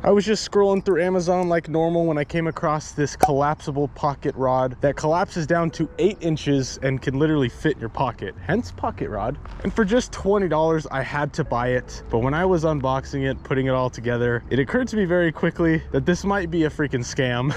I was just scrolling through Amazon like normal when I came across this collapsible pocket rod that collapses down to 8 inches and can literally fit in your pocket, hence pocket rod. And for just $20, I had to buy it. But when I was unboxing it, putting it all together, it occurred to me very quickly that this might be a freaking scam.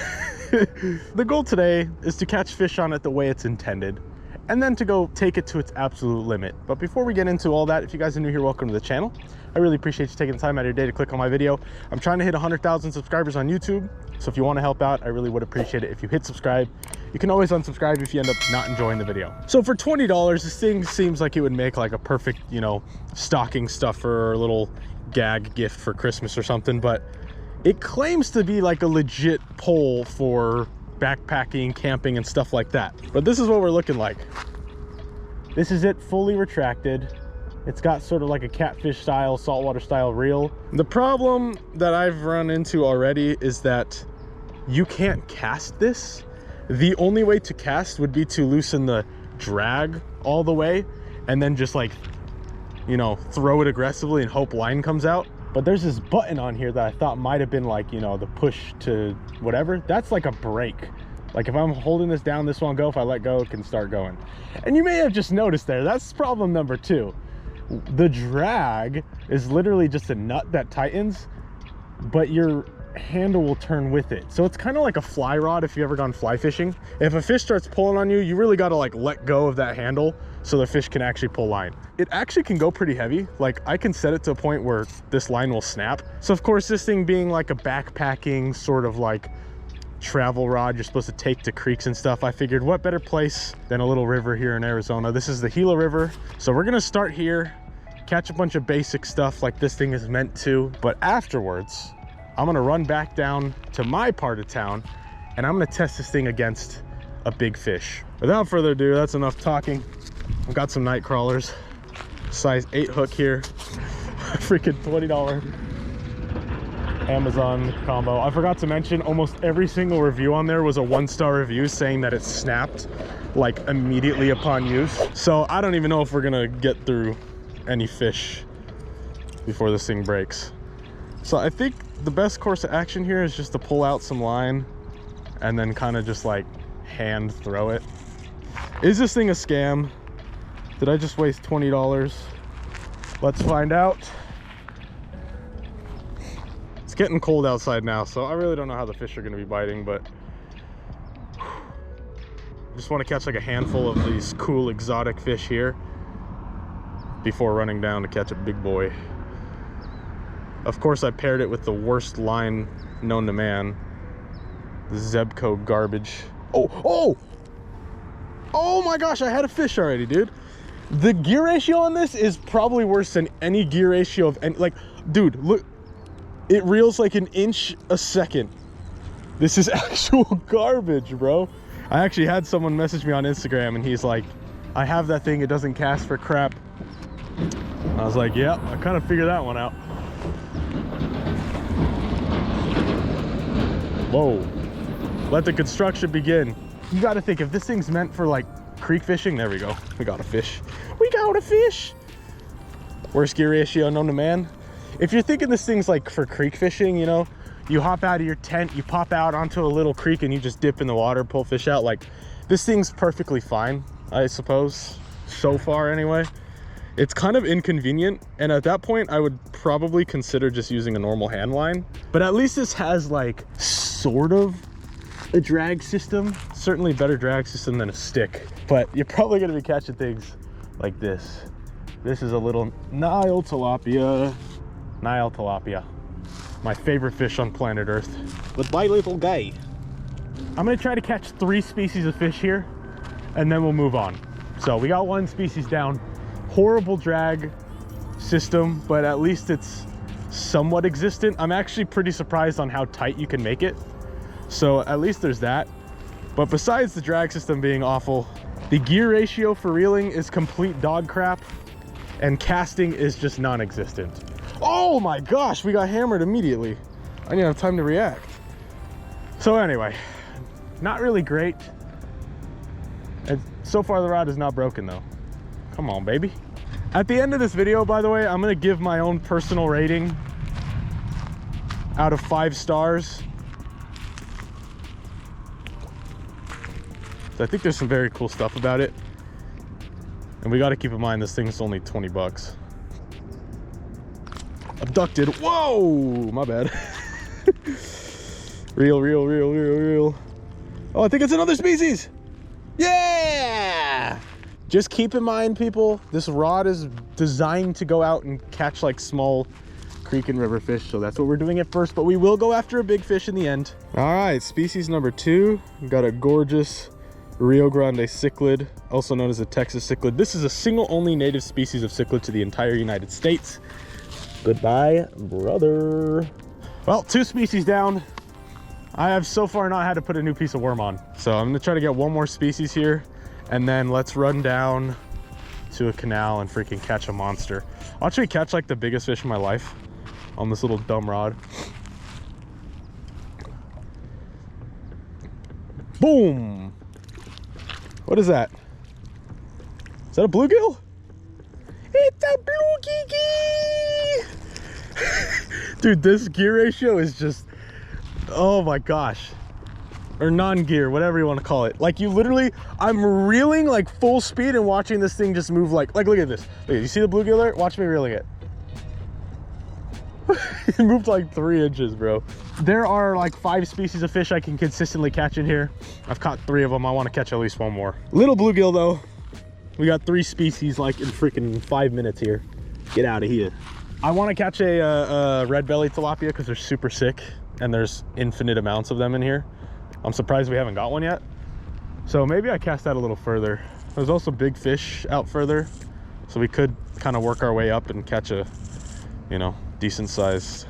The goal today is to catch fish on it the way it's intended, and then to go take it to its absolute limit. But before we get into all that, if you guys are new here, welcome to the channel. I really appreciate you taking the time out of your day to click on my video. I'm trying to hit 100,000 subscribers on YouTube, so if you want to help out, I really would appreciate it if you hit subscribe. You can always unsubscribe if you end up not enjoying the video. So for $20, this thing seems like it would make like a perfect, you know, stocking stuffer or a little gag gift for Christmas or something, but it claims to be like a legit pole for backpacking, camping, and stuff like that. But this is what we're looking like. This is it fully retracted. It's got sort of like a catfish style, saltwater style reel. The problem that I've run into already is that you can't cast this. The only way to cast would be to loosen the drag all the way and then just like, you know, throw it aggressively and hope line comes out. But there's this button on here that I thought might have been like, you know, the push to whatever. That's like a brake. Like if I'm holding this down, this won't go. If I let go, it can start going. And you may have just noticed there, that's problem number 2. The drag is literally just a nut that tightens, but your handle will turn with it. So it's kind of like a fly rod if you've ever gone fly fishing. If a fish starts pulling on you, you really got to like let go of that handle so the fish can actually pull line. It actually can go pretty heavy. Like I can set it to a point where this line will snap. So of course, this thing being like a backpacking sort of like travel rod you're supposed to take to creeks and stuff, I figured what better place than a little river here in Arizona. This is the Gila River. So we're gonna start here, catch a bunch of basic stuff like this thing is meant to, but afterwards I'm gonna run back down to my part of town and I'm gonna test this thing against a big fish. Without further ado, that's enough talking. I've got some night crawlers, size 8 hook here, freaking $20 Amazon combo. I forgot to mention, almost every single review on there was a 1-star review saying that it snapped like immediately upon use. So I don't even know if we're gonna get through any fish before this thing breaks. So I think the best course of action here is just to pull out some line and then kind of just like hand throw it. Is this thing a scam? Did I just waste $20? Let's find out. It's getting cold outside now, so I really don't know how the fish are going to be biting, but I just want to catch like a handful of these cool exotic fish here before running down to catch a big boy. Of course, I paired it with the worst line known to man, the Zebco garbage. Oh my gosh, I had a fish already, dude. The gear ratio on this is probably worse than any gear ratio of any, like, dude, look, it reels like 1 inch a second. This is actual garbage, bro. I actually had someone message me on Instagram and he's like, I have that thing, it doesn't cast for crap. I was like, yeah, I kind of figured that one out. Whoa, let the construction begin. You got to think, if this thing's meant for like creek fishing, there we go, we got a fish. We got a fish. Worst gear ratio known to man. If you're thinking this thing's like for creek fishing, you know, you hop out of your tent, you pop out onto a little creek and you just dip in the water, pull fish out, like this thing's perfectly fine, I suppose, so far anyway. It's kind of inconvenient, and at that point I would probably consider just using a normal hand line, but at least this has like sort of a drag system, certainly better drag system than a stick. But you're probably going to be catching things like this. This is a little Nile tilapia, my favorite fish on planet Earth. With my little guy, I'm going to try to catch 3 species of fish here and then we'll move on. So we got 1 species down. Horrible drag system, but at least it's somewhat existent. I'm actually pretty surprised on how tight you can make it, so at least there's that. But besides the drag system being awful, the gear ratio for reeling is complete dog crap and casting is just non-existent. Oh my gosh, we got hammered immediately. I didn't have time to react. So anyway, not really great. And so far the rod is not broken though. Come on, baby. At the end of this video, by the way, I'm gonna give my own personal rating out of 5 stars. So I think there's some very cool stuff about it. And we got to keep in mind this thing's only 20 bucks. Abducted. Whoa, my bad. Reel. Oh, I think it's another species. Yeah! Just keep in mind, people, this rod is designed to go out and catch like small creek and river fish. So that's what we're doing at first, but we will go after a big fish in the end. All right, species number 2. We've got a gorgeous Rio Grande cichlid, also known as a Texas cichlid. This is a single only native species of cichlid to the entire United States. Goodbye, brother. Well, 2 species down. I have so far not had to put a new piece of worm on. So I'm gonna try to get 1 more species here, and then let's run down to a canal and freaking catch a monster. I'll actually catch like the biggest fish in my life on this little dumb rod. Boom! What is that? Is that a bluegill? It's a blue-gee-gee! Dude, this gear ratio is just, oh my gosh. Or non-gear, whatever you want to call it. Like you literally, I'm reeling like full speed and watching this thing just move like look at this. Look, you see the bluegill there? Watch me reeling it. It moved like 3 inches, bro. There are like 5 species of fish I can consistently catch in here. I've caught 3 of them. I want to catch at least 1 more. Little bluegill though. We got 3 species like in freaking 5 minutes here. Get out of here. I want to catch a red belly tilapia because they're super sick and there's infinite amounts of them in here. I'm surprised we haven't got one yet. So maybe I cast that a little further. There's also big fish out further, so we could kind of work our way up and catch a, you know, decent sized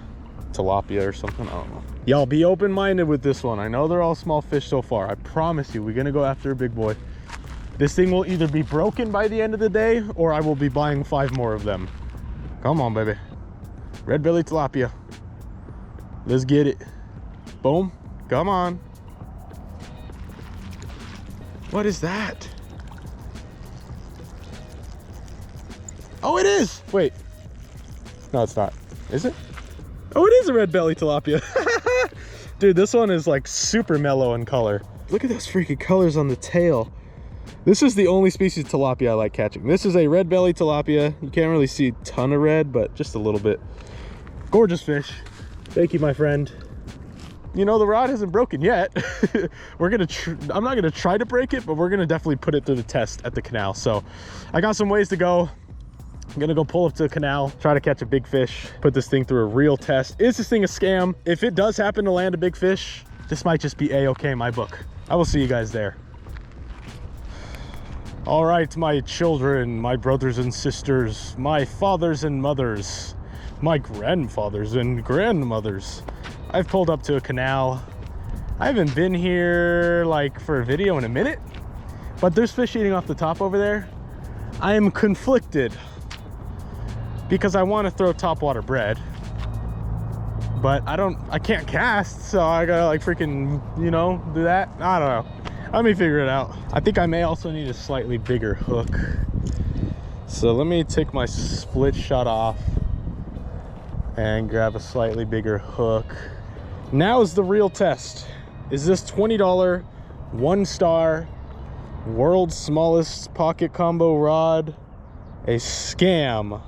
tilapia or something. I don't know. Y'all be open-minded with this one. I know they're all small fish so far. I promise you, we're gonna go after a big boy. This thing will either be broken by the end of the day or I will be buying 5 more of them. Come on, baby. Red belly tilapia. Let's get it. Boom. Come on. What is that? Oh, it is. Wait. No, it's not. Is it? Oh, it is a red belly tilapia. Dude, this one is like super mellow in color. Look at those freaking colors on the tail. This is the only species of tilapia I like catching. This is a red belly tilapia. You can't really see a ton of red, but just a little bit. Gorgeous fish. Thank you, my friend. You know, the rod hasn't broken yet. I'm not gonna try to break it, but we're gonna definitely put it through the test at the canal. So I got some ways to go. I'm gonna go pull up to the canal, try to catch a big fish, put this thing through a real test. Is this thing a scam? If it does happen to land a big fish, this might just be a-okay in my book. I will see you guys there. All right, my children, my brothers and sisters, my fathers and mothers, my grandfathers and grandmothers. I've pulled up to a canal. I haven't been here like for a video in a minute, but there's fish eating off the top over there. I am conflicted because I want to throw topwater bread, but I can't cast, so I gotta like freaking, you know, do that. I don't know. Let me figure it out. I think I may also need a slightly bigger hook. So let me take my split shot off and grab a slightly bigger hook. Now is the real test. Is this $20, 1-star, world's smallest pocket combo rod a scam?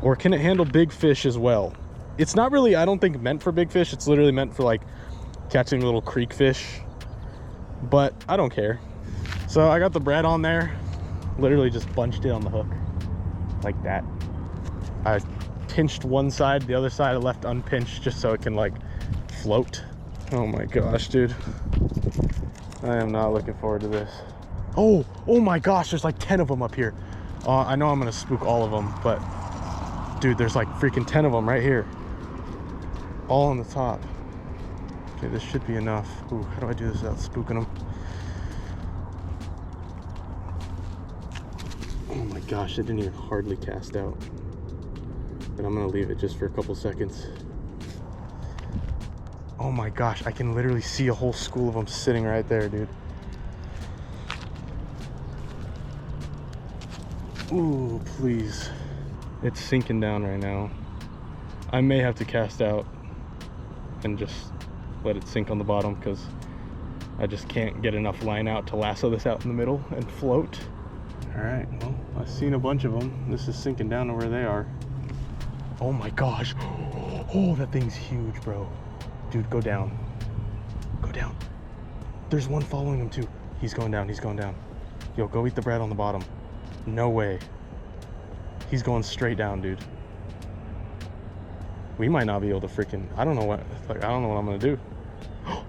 Or can it handle big fish as well? It's not really, I don't think, meant for big fish. It's literally meant for like catching little creek fish, but I don't care. So I got the bread on there, literally just bunched it on the hook like that. I pinched one side, the other side I left unpinched just so it can like float. Oh my gosh, dude. I am not looking forward to this. Oh my gosh, there's like 10 of them up here. I know I'm gonna spook all of them, but dude, there's like freaking 10 of them right here. All on the top. Okay, this should be enough. Ooh, how do I do this without spooking them? Oh my gosh, it didn't even hardly cast out. But I'm gonna leave it just for a couple seconds. Oh my gosh, I can literally see a whole school of them sitting right there, dude. Ooh, please. It's sinking down right now. I may have to cast out. and just let it sink on the bottom, because I just can't get enough line out to lasso this out in the middle and float. All right, well, I've seen a bunch of them. This is sinking down to where they are. Oh my gosh. Oh, that thing's huge, bro. Dude, go down. Go down. There's one following him too. He's going down, he's going down. Yo, go eat the bread on the bottom. No way. He's going straight down, dude. We might not be able to freaking, I don't know what I'm gonna do.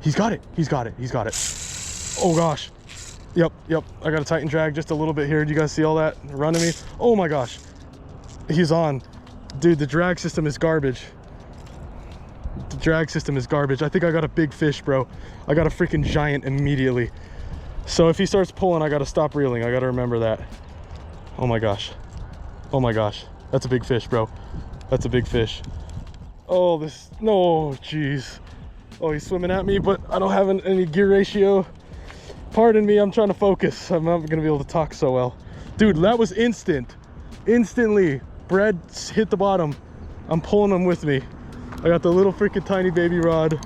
He's got it, he's got it, he's got it. Oh gosh. Yep, I gotta tighten drag just a little bit here. Do you guys see all that running me? Oh my gosh. He's on. Dude, the drag system is garbage. The drag system is garbage. I think I got a big fish, bro. I got a freaking giant immediately. So if he starts pulling, I gotta stop reeling. I gotta remember that. Oh my gosh. Oh my gosh. That's a big fish, bro. That's a big fish. Oh, this, no, jeez. Oh, he's swimming at me, but I don't have any gear ratio. Pardon me, I'm trying to focus. I'm not gonna be able to talk so well. Dude, that was instant. Instantly, bread hit the bottom. I'm pulling them with me. I got the little freaking tiny baby rod.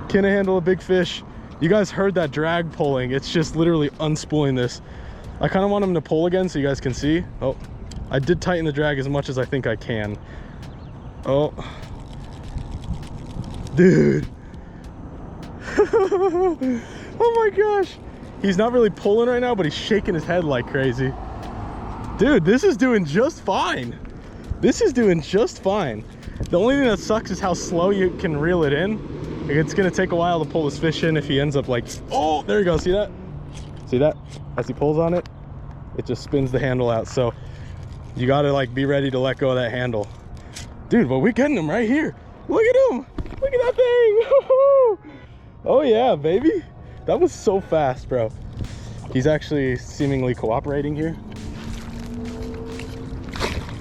Can I handle a big fish? You guys heard that drag pulling. It's just literally unspooling this. I kind of want him to pull again so you guys can see. Oh, I did tighten the drag as much as I think I can. Oh, dude. Oh my gosh. He's not really pulling right now, but he's shaking his head like crazy. Dude, this is doing just fine. This is doing just fine. The only thing that sucks is how slow you can reel it in. It's gonna take a while to pull this fish in if he ends up like, oh, there you go, see that? See that? As he pulls on it, it just spins the handle out. So you gotta like be ready to let go of that handle. Dude, but we're getting him right here. Look at him, look at that thing. Oh yeah, baby. That was so fast, bro. He's actually seemingly cooperating here.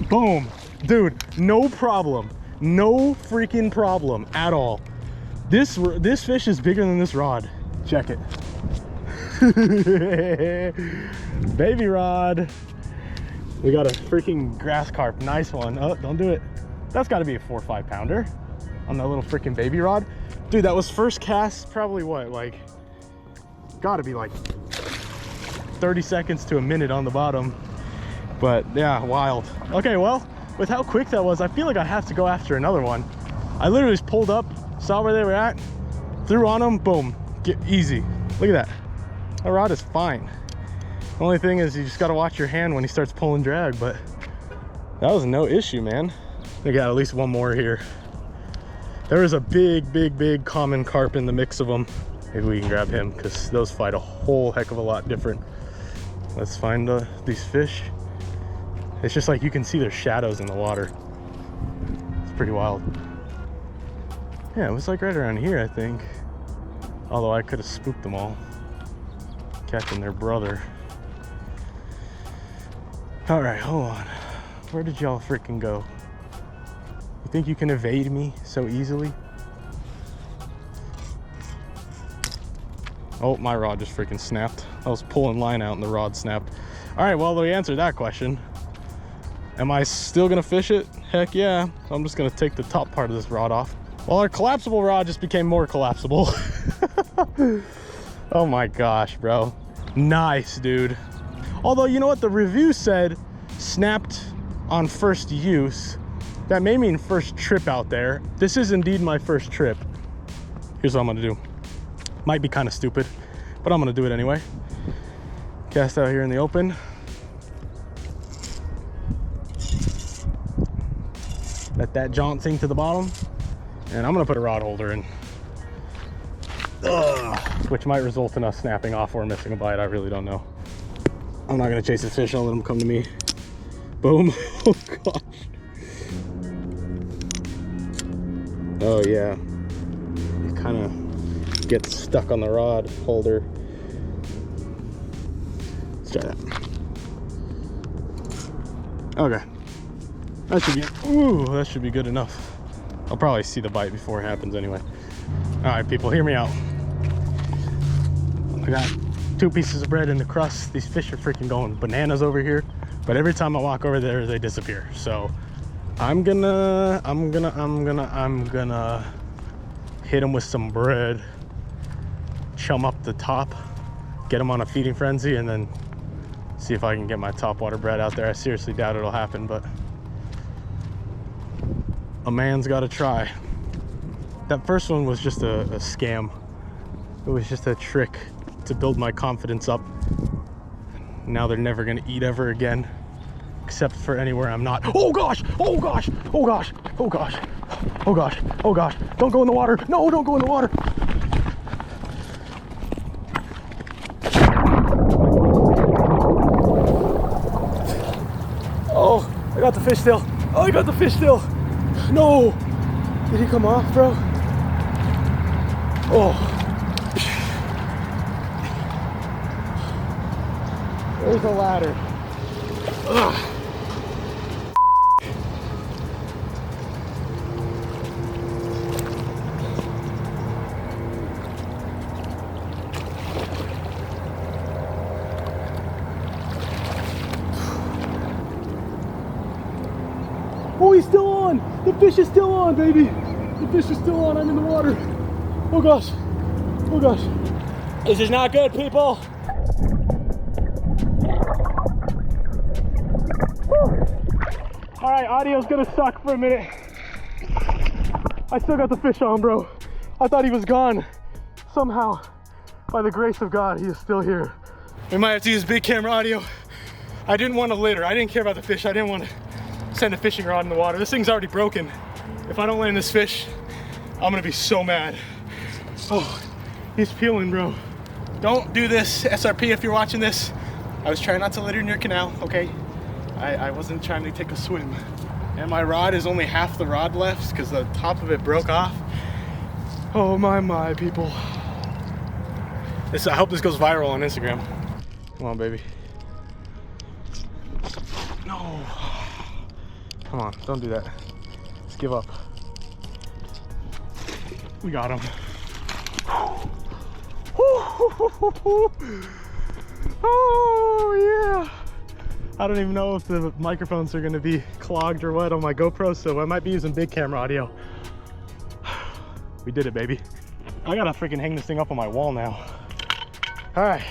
Boom. Dude, no problem. No freaking problem at all. This fish is bigger than this rod. Check it. Baby rod. We got a freaking grass carp. Nice one. Oh, don't do it. That's got to be a 4 or 5 pounder on that little freaking baby rod. Dude, that was first cast, probably what, like, gotta be like 30 seconds to a minute on the bottom. But yeah, wild. Okay, well, with how quick that was, I feel like I have to go after another one. I literally just pulled up, saw where they were at, threw on them, boom, get easy. Look at that. That rod is fine. The only thing is you just gotta watch your hand when he starts pulling drag, but that was no issue, man. We got at least one more here. There is a big common carp in the mix of them. Maybe we can grab him, because those fight a whole heck of a lot different. Let's find these fish. It's just like you can see their shadows in the water. It's pretty wild. Yeah, it was like right around here, I think. Although I could have spooked them all, catching their brother. All right, hold on. Where did y'all freaking go? You think you can evade me so easily? Oh, my rod just freaking snapped. I was pulling line out and the rod snapped. All right, well, we answered that question. Am I still gonna fish it? Heck yeah. So I'm just gonna take the top part of this rod off. Well, our collapsible rod just became more collapsible. Oh my gosh, bro. Nice, dude. Although, you know what? The review said snapped on first use. That may mean first trip out there. This is indeed my first trip. Here's what I'm gonna do. Might be kind of stupid, but I'm gonna do it anyway. Cast out here in the open. Let that jaunt sink to the bottom. And I'm gonna put a rod holder in. Which might result in us snapping off or missing a bite. I really don't know. I'm not gonna chase this fish. I'll let him come to me. Boom. Oh gosh. Oh yeah. It kind of gets stuck on the rod holder. Let's try that. Okay. That should be good enough. I'll probably see the bite before it happens anyway. All right, people, hear me out. I got 2 pieces of bread in the crust. These fish are freaking going bananas over here, but every time I walk over there, they disappear. So I'm gonna hit them with some bread, chum up the top, get them on a feeding frenzy, and then see if I can get my topwater bread out there. I seriously doubt it'll happen, but a man's got to try. That first one was just a scam. It was just a trick to build my confidence up. Now they're never gonna eat ever again, except for anywhere I'm not. Oh gosh, oh gosh, oh gosh, oh gosh, oh gosh, oh gosh. Don't go in the water. No, don't go in the water. Oh, I got the fish still. Oh, I got the fish still. No. Did he come off, bro? Oh. There's a ladder. Ugh. Oh, he's still on. The fish is still on, baby. The fish is still on. I'm in the water. Oh gosh. Oh gosh. This is not good, people. All right, audio's gonna suck for a minute. I still got the fish on, bro. I thought he was gone. Somehow, by the grace of God, he is still here. We might have to use big camera audio. I didn't want to litter. I didn't care about the fish. I didn't want to send a fishing rod in the water. This thing's already broken. If I don't land this fish, I'm gonna be so mad. Oh, he's peeling, bro. Don't do this, SRP, if you're watching this. I was trying not to litter in your canal, okay? I wasn't trying to take a swim. And my rod is only half the rod left because the top of it broke off. Oh my, people. I hope this goes viral on Instagram. Come on, baby. No. Come on, don't do that. Let's give up. We got him. Oh yeah. I don't even know if the microphones are gonna be clogged or what on my GoPro, so I might be using big camera audio. We did it, baby. I gotta freaking hang this thing up on my wall now. All right,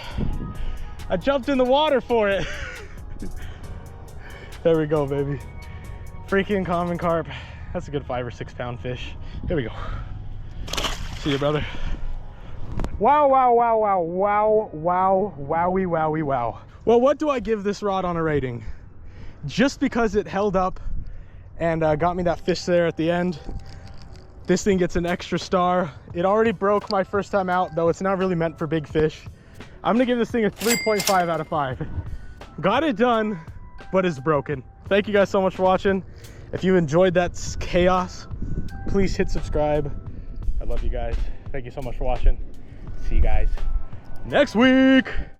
I jumped in the water for it. There we go, baby. Freaking common carp. That's a good 5 or 6 pound fish. Here we go. See you, brother. Wow, wow, wow, wow, wow, wow, wowie, wowie, wow. Well, what do I give this rod on a rating? Just because it held up and got me that fish there at the end, this thing gets an extra star. It already broke my first time out, though it's not really meant for big fish. I'm gonna give this thing a 3.5 out of 5. Got it done, but it's broken. Thank you guys so much for watching. If you enjoyed that chaos, please hit subscribe. I love you guys. Thank you so much for watching. See you guys next week.